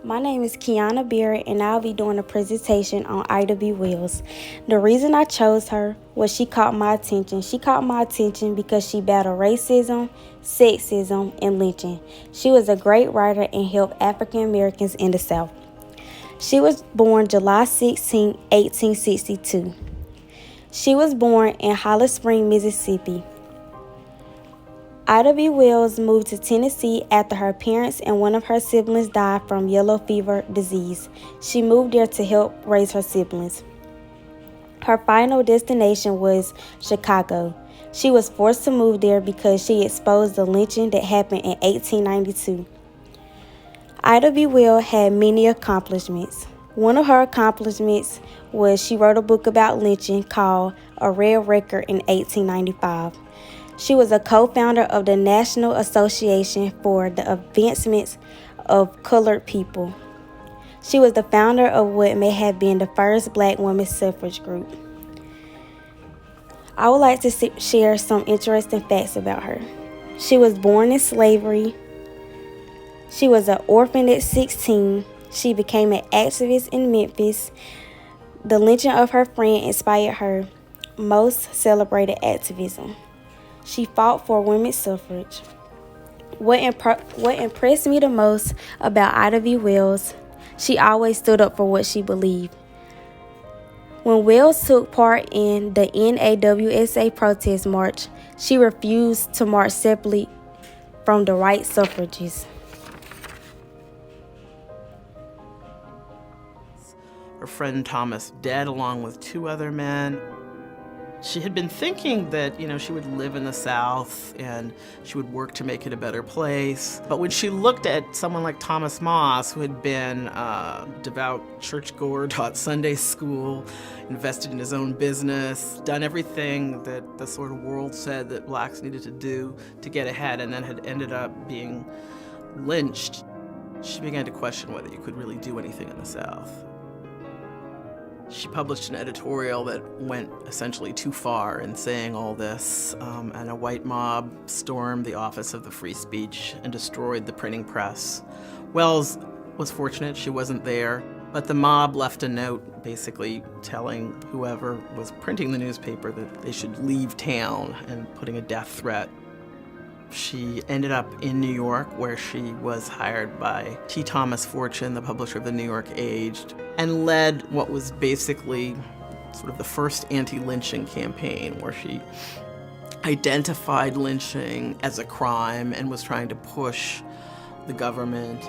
My name is Kianna Barrett, and I'll be doing a presentation on Ida B. Wells. The reason I chose her was she caught my attention. She caught my attention because she battled racism, sexism, and lynching. She was a great writer and helped African Americans in the South. She was born July 16, 1862. She was born in Holly Springs, Mississippi. Ida B. Wells moved to Tennessee after her parents and one of her siblings died from yellow fever disease. She moved there to help raise her siblings. Her final destination was Chicago. She was forced to move there because she exposed the lynching that happened in 1892. Ida B. Wells had many accomplishments. One of her accomplishments was she wrote a book about lynching called A Red Record in 1895. She was a co-founder of the National Association for the Advancement of Colored People. She was the founder of what may have been the first Black women's suffrage group. I would like to share some interesting facts about her. She was born in slavery. She was an orphan at 16. She became an activist in Memphis. The lynching of her friend inspired her most celebrated activism. She fought for women's suffrage. What impressed me the most about Ida B. Wells, she always stood up for what she believed. When Wells took part in the NAWSA protest march, she refused to march separately from the white suffragists. Her friend Thomas dead along with two other men. She had been thinking that, she would live in the South and she would work to make it a better place. But when she looked at someone like Thomas Moss, who had been a devout churchgoer, taught Sunday school, invested in his own business, done everything that the sort of world said that blacks needed to do to get ahead, and then had ended up being lynched, she began to question whether you could really do anything in the South. She published an editorial that went essentially too far in saying all this, and a white mob stormed the office of the Free Speech and destroyed the printing press. Wells was fortunate she wasn't there, but the mob left a note basically telling whoever was printing the newspaper that they should leave town and putting a death threat. She ended up in New York, where she was hired by T. Thomas Fortune, the publisher of the New York Age, and led what was basically sort of the first anti-lynching campaign, where she identified lynching as a crime and was trying to push the government